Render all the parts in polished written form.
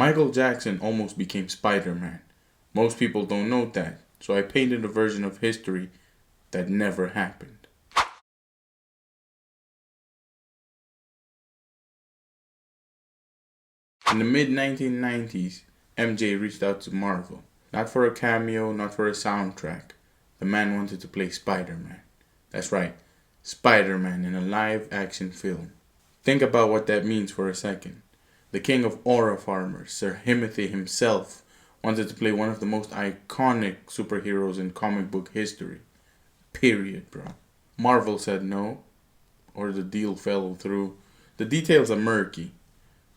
Michael Jackson almost became Spider-Man. Most people don't know that, so I painted a version of history that never happened. In the mid-1990s, MJ reached out to Marvel. Not for a cameo, not for a soundtrack. The man wanted to play Spider-Man. That's right, Spider-Man in a live-action film. Think about what that means for a second. The king of aura farmers, Sir Himothy himself, wanted to play one of the most iconic superheroes in comic book history. Period, bro. Marvel said no, or the deal fell through. The details are murky,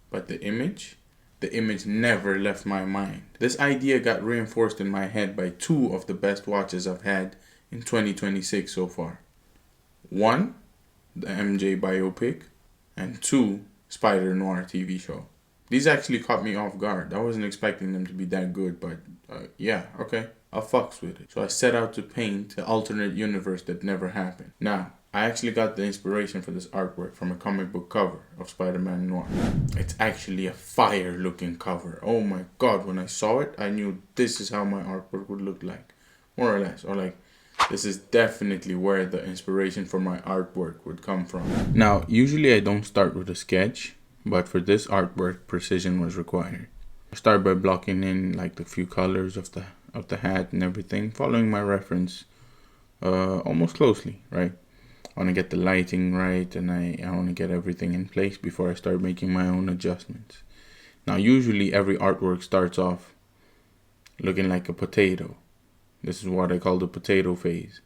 but the image never left my mind. This idea got reinforced in my head by two of the best watches I've had in 2026 so far. One, the MJ biopic, and two, Spider Noir TV show. These actually caught me off guard. I wasn't expecting them to be that good, but yeah, okay, I'll fucks with it. So I set out to paint the alternate universe that never happened. Now, I actually got the inspiration for this artwork from a comic book cover of Spider-Man Noir. It's actually a fire looking cover. Oh my god, when I saw it, I knew this is how my artwork would look like. More or less, or like, this is definitely where the inspiration for my artwork would come from. Now, usually I don't start with a sketch, but for this artwork, precision was required. I start by blocking in like the few colors of the hat and everything, following my reference almost closely, right? I want to get the lighting right, and I want to get everything in place before I start making my own adjustments. Now, usually every artwork starts off looking like a potato. This is what I call the potato phase.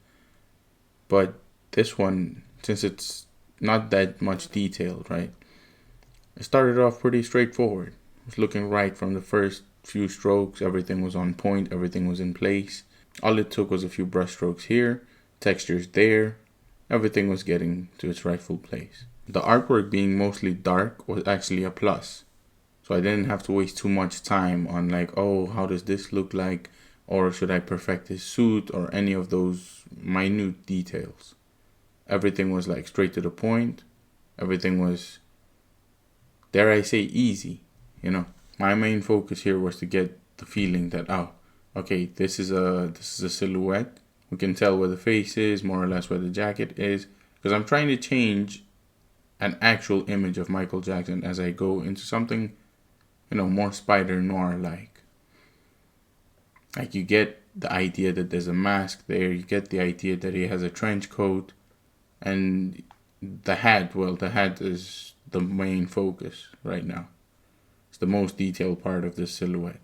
But this one, since it's not that much detailed, right? It started off pretty straightforward. I was looking right from the first few strokes. Everything was on point. Everything was in place. All it took was a few brush strokes here, textures there. Everything was getting to its rightful place. The artwork being mostly dark was actually a plus. So I didn't have to waste too much time on like, oh, how does this look like? Or should I perfect his suit, or any of those minute details. Everything was like straight to the point. Everything was, dare I say, easy. You know, my main focus here was to get the feeling that, oh, okay, this is a silhouette. We can tell where the face is, more or less where the jacket is, because I'm trying to change an actual image of Michael Jackson as I go into something, you know, more Spider Noir like. Like, you get the idea that there's a mask there, you get the idea that he has a trench coat, and the hat, well, the hat is the main focus right now. It's the most detailed part of this silhouette.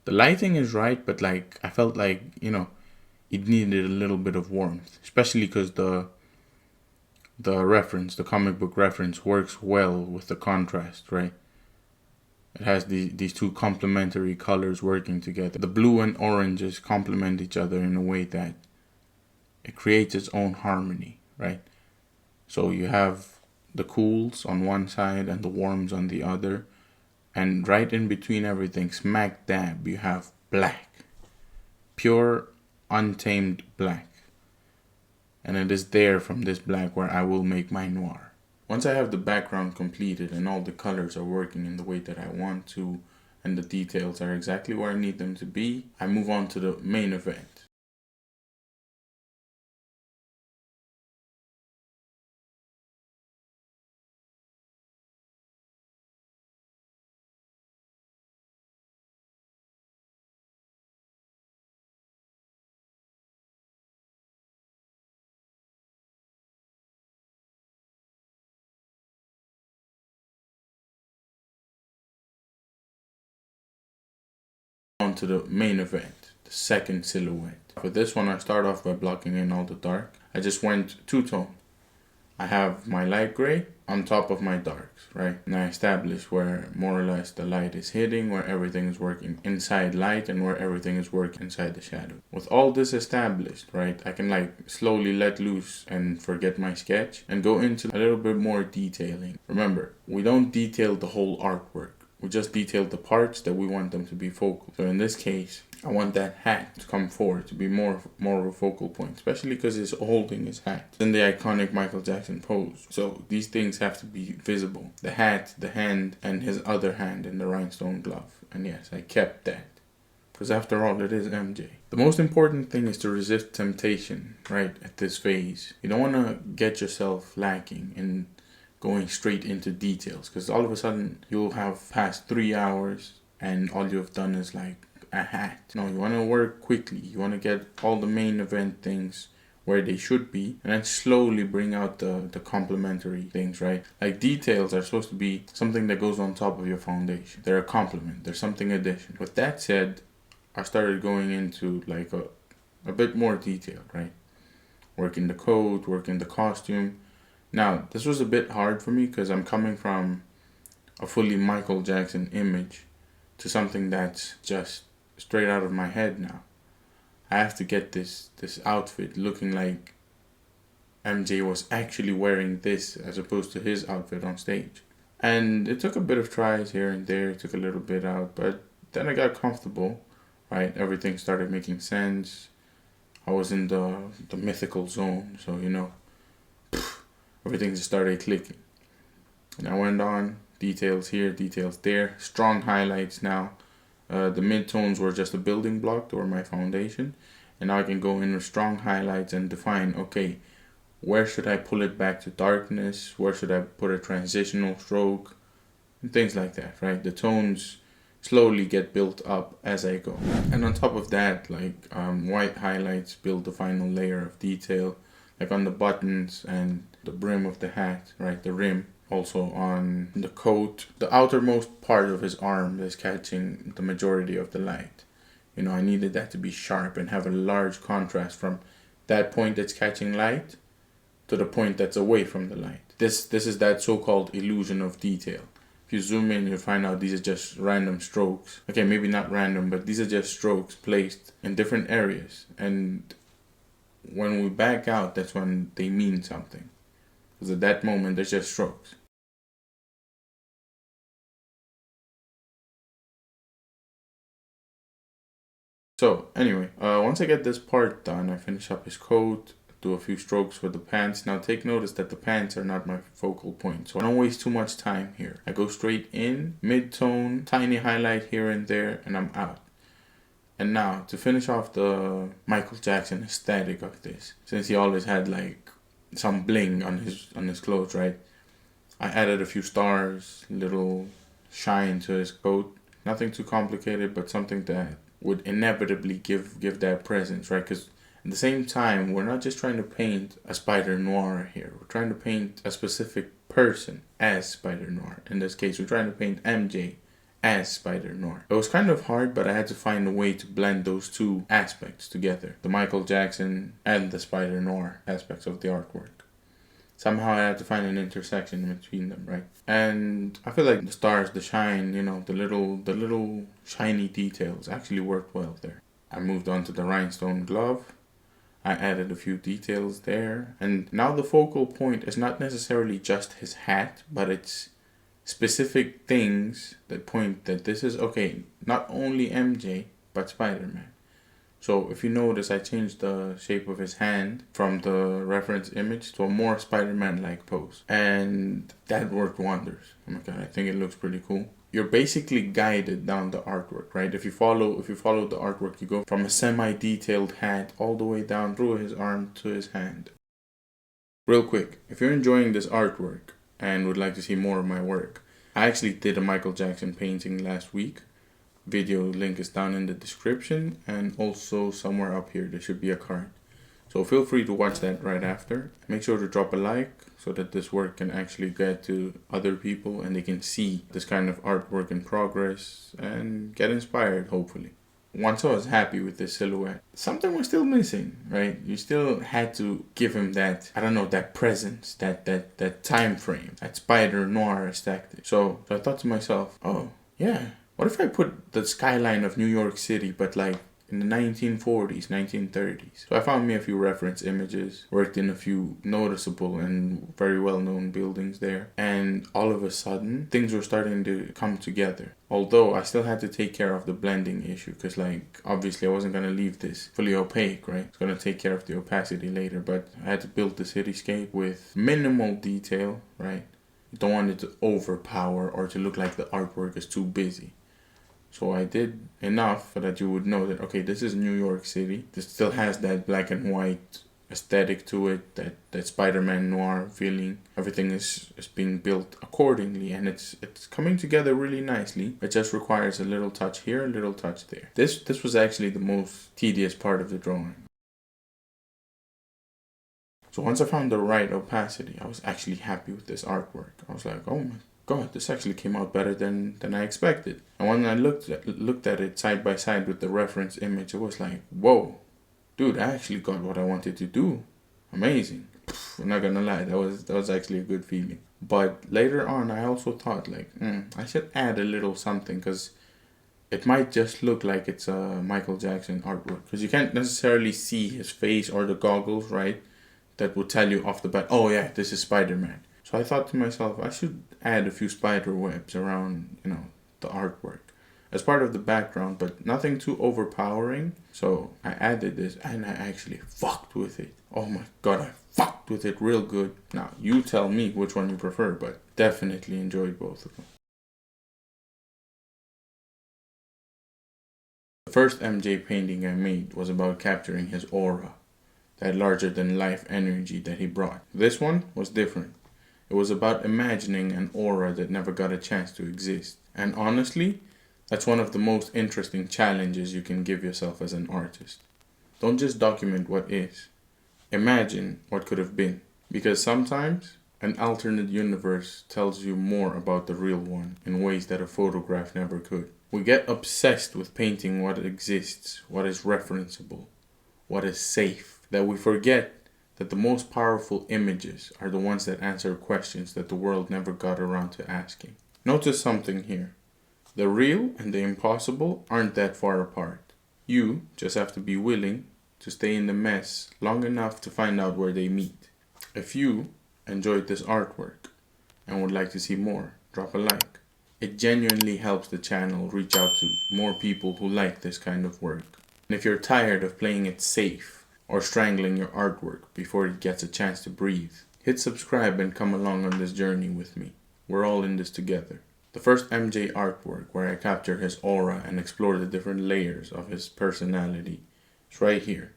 The lighting is right, but like, I felt like, you know, it needed a little bit of warmth, especially because the comic book reference works well with the contrast, right? It has these two complementary colors working together. The blue and oranges complement each other in a way that it creates its own harmony, right? So you have the cools on one side and the warms on the other, and right in between everything, smack dab, you have black. Pure, untamed black. And it is there from this black where I will make my noir. Once I have the background completed and all the colors are working in the way that I want to, and the details are exactly where I need them to be, I move on to the main event. On to the main event, the second silhouette. For this one, I start off by blocking in all the dark. I just went two-tone. I have my light gray on top of my darks, right? And I establish where more or less the light is hitting, where everything is working inside light, and where everything is working inside the shadow. With all this established, right, I can like slowly let loose and forget my sketch and go into a little bit more detailing. Remember, we don't detail the whole artwork. We just detail the parts that we want them to be focal. So in this case, I want that hat to come forward, to be more of a focal point, especially because he's holding his hat in the iconic Michael Jackson pose. So these things have to be visible. The hat, the hand, and his other hand in the rhinestone glove. And yes, I kept that. Because after all, it is MJ. The most important thing is to resist temptation, right, at this phase. You don't want to get yourself lacking in going straight into details. Because all of a sudden, you'll have passed 3 hours and all you've done is like a hat. No, you want to work quickly. You want to get all the main event things where they should be, and then slowly bring out the complementary things, right? Like details are supposed to be something that goes on top of your foundation. They're a complement. They're something addition. With that said, I started going into like a bit more detail, right? Working the coat, working the costume. Now, this was a bit hard for me because I'm coming from a fully Michael Jackson image to something that's just straight out of my head now. I have to get this outfit looking like MJ was actually wearing this as opposed to his outfit on stage. And it took a bit of tries here and there, it took a little bit out, but then I got comfortable, right? Everything started making sense. I was in the mythical zone, so everything just started clicking. And I went on, details here, details there, strong highlights now. The midtones were just a building block, they were my foundation. And now I can go in with strong highlights and define, okay, where should I pull it back to darkness? Where should I put a transitional stroke? And things like that, right? The tones slowly get built up as I go. And on top of that, like white highlights build the final layer of detail, like on the buttons and the brim of the hat, right? The rim. Also on the coat, the outermost part of his arm is catching the majority of the light. I needed that to be sharp and have a large contrast from that point that's catching light to the point that's away from the light. This is that so-called illusion of detail. If you zoom in, you'll find out these are just random strokes. Okay, maybe not random, but these are just strokes placed in different areas. And when we back out, that's when they mean something. Because at that moment, they're just strokes. So anyway, once I get this part done, I finish up his coat, do a few strokes for the pants. Now take notice that the pants are not my focal point, so I don't waste too much time here. I go straight in, mid-tone, tiny highlight here and there, and I'm out. And now, to finish off the Michael Jackson aesthetic of this, since he always had like some bling on his clothes, right? I added a few stars, little shine to his coat. Nothing too complicated, but something that would inevitably give that presence, right? Because at the same time, we're not just trying to paint a Spider Noir here. We're trying to paint a specific person as Spider Noir. In this case, we're trying to paint MJ as Spider Noir. It was kind of hard, but I had to find a way to blend those two aspects together. The Michael Jackson and the Spider Noir aspects of the artwork. Somehow I had to find an intersection in between them, right? And I feel like the stars, the shine, the little shiny details actually worked well there. I moved on to the rhinestone glove. I added a few details there. And now the focal point is not necessarily just his hat, but it's specific things that point that this is, okay, not only MJ, but Spider-Man. So if you notice, I changed the shape of his hand from the reference image to a more Spider-Man-like pose. And that worked wonders. Oh my god, I think it looks pretty cool. You're basically guided down the artwork, right? If you follow the artwork, you go from a semi-detailed hat all the way down through his arm to his hand. Real quick, if you're enjoying this artwork and would like to see more of my work, I actually did a Michael Jackson painting last week. Video link is down in the description, and also somewhere up here there should be a card. So feel free to watch that right after. Make sure to drop a like so that this work can actually get to other people and they can see this kind of artwork in progress and get inspired, hopefully. Once I was happy with this silhouette, something was still missing, right? You still had to give him that, that presence, that time frame, that Spider Noir aesthetic. So I thought to myself, oh yeah, what if I put the skyline of New York City, but like in the 1940s, 1930s. So I found me a few reference images, worked in a few noticeable and very well-known buildings there, and all of a sudden things were starting to come together. Although I still had to take care of the blending issue, because like obviously I wasn't going to leave this fully opaque, right? It's going to take care of the opacity later, but I had to build the cityscape with minimal detail, right? You don't want it to overpower or to look like the artwork is too busy. So I did enough so that you would know that, okay, this is New York City. This still has that black and white aesthetic to it, that Spider-Man Noir feeling. Everything is being built accordingly, and it's coming together really nicely. It just requires a little touch here, a little touch there. This was actually the most tedious part of the drawing. So once I found the right opacity, I was actually happy with this artwork. I was like, oh my God, this actually came out better than I expected. And when I looked at it side by side with the reference image, it was like, whoa, dude, I actually got what I wanted to do. Amazing. I'm not gonna lie, that was actually a good feeling. But later on, I also thought like, I should add a little something, because it might just look like it's a Michael Jackson artwork, because you can't necessarily see his face or the goggles, right? That would tell you off the bat, oh yeah, this is Spider-Man. So I thought to myself, I should add a few spider webs around, the artwork as part of the background, but nothing too overpowering. So I added this, and I actually fucked with it. Oh my God, I fucked with it real good. Now, you tell me which one you prefer, but definitely enjoyed both of them. The first MJ painting I made was about capturing his aura, that larger than life energy that he brought. This one was different. It was about imagining an aura that never got a chance to exist. And honestly, that's one of the most interesting challenges you can give yourself as an artist. Don't just document what is. Imagine what could have been. Because sometimes an alternate universe tells you more about the real one in ways that a photograph never could. We get obsessed with painting what exists, what is referenceable, what is safe, that we forget that the most powerful images are the ones that answer questions that the world never got around to asking. Notice something here. The real and the impossible aren't that far apart. You just have to be willing to stay in the mess long enough to find out where they meet. If you enjoyed this artwork and would like to see more, drop a like. It genuinely helps the channel reach out to more people who like this kind of work. And if you're tired of playing it safe, or strangling your artwork before it gets a chance to breathe, hit subscribe and come along on this journey with me. We're all in this together. The first MJ artwork where I capture his aura and explore the different layers of his personality is right here.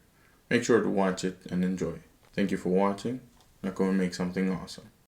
Make sure to watch it and enjoy. Thank you for watching. Now go and make something awesome.